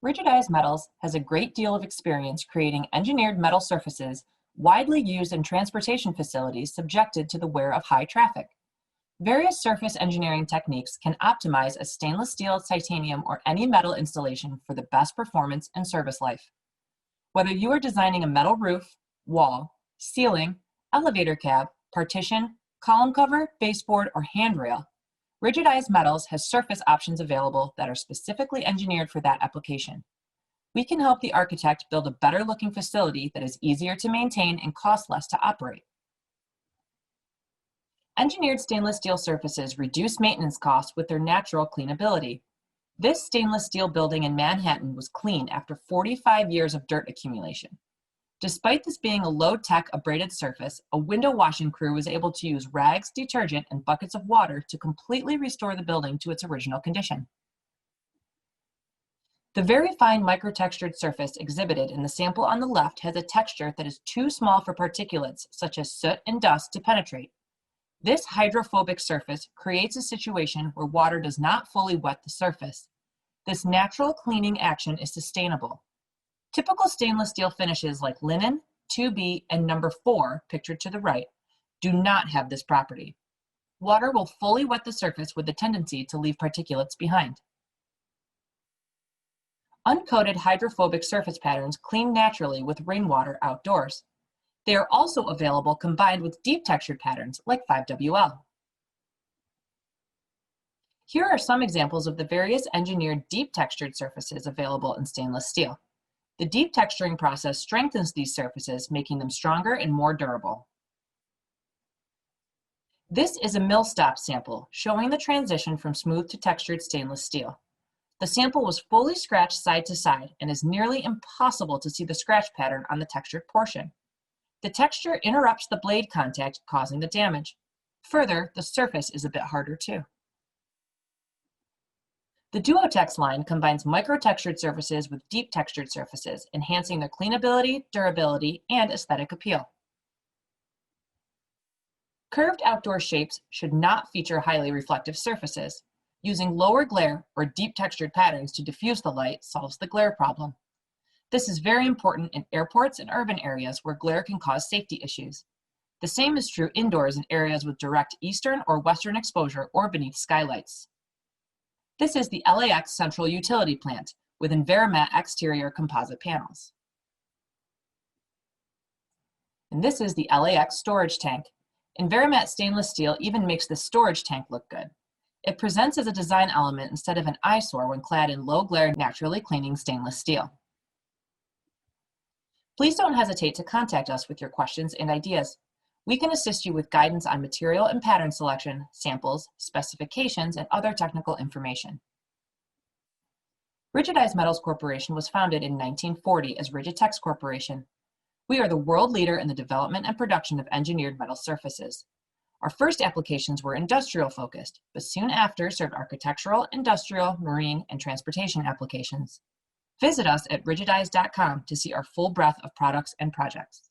Rigidized Metals has a great deal of experience creating engineered metal surfaces widely used in transportation facilities subjected to the wear of high traffic. Various surface engineering techniques can optimize a stainless steel, titanium, or any metal installation for the best performance and service life. Whether you are designing a metal roof, wall, ceiling, elevator cab, partition, column cover, baseboard, or handrail, Rigidized Metals has surface options available that are specifically engineered for that application. We can help the architect build a better looking facility that is easier to maintain and costs less to operate. Engineered stainless steel surfaces reduce maintenance costs with their natural cleanability. This stainless steel building in Manhattan was cleaned after 45 years of dirt accumulation. Despite this being a low-tech abraded surface, a window washing crew was able to use rags, detergent, and buckets of water to completely restore the building to its original condition. The very fine microtextured surface exhibited in the sample on the left has a texture that is too small for particulates such as soot and dust to penetrate. This hydrophobic surface creates a situation where water does not fully wet the surface. This natural cleaning action is sustainable. Typical stainless steel finishes like linen, 2B, and number 4, pictured to the right, do not have this property. Water will fully wet the surface with a tendency to leave particulates behind. Uncoated hydrophobic surface patterns clean naturally with rainwater outdoors. They are also available combined with deep textured patterns like 5WL. Here are some examples of the various engineered deep textured surfaces available in stainless steel. The deep texturing process strengthens these surfaces, making them stronger and more durable. This is a mill stop sample showing the transition from smooth to textured stainless steel. The sample was fully scratched side to side and is nearly impossible to see the scratch pattern on the textured portion. The texture interrupts the blade contact, causing the damage. Further, the surface is a bit harder too. The Duotex line combines micro-textured surfaces with deep textured surfaces, enhancing their cleanability, durability, and aesthetic appeal. Curved outdoor shapes should not feature highly reflective surfaces. Using lower glare or deep textured patterns to diffuse the light solves the glare problem. This is very important in airports and urban areas where glare can cause safety issues. The same is true indoors in areas with direct eastern or western exposure or beneath skylights. This is the LAX Central Utility Plant with Enviramat exterior composite panels. And this is the LAX storage tank. Enviramat stainless steel even makes the storage tank look good. It presents as a design element instead of an eyesore when clad in low glare, naturally cleaning stainless steel. Please don't hesitate to contact us with your questions and ideas. We can assist you with guidance on material and pattern selection, samples, specifications, and other technical information. Rigidized Metals Corporation was founded in 1940 as Rigidtex Corporation. We are the world leader in the development and production of engineered metal surfaces. Our first applications were industrial focused, but soon after served architectural, industrial, marine, and transportation applications. Visit us at rigidized.com to see our full breadth of products and projects.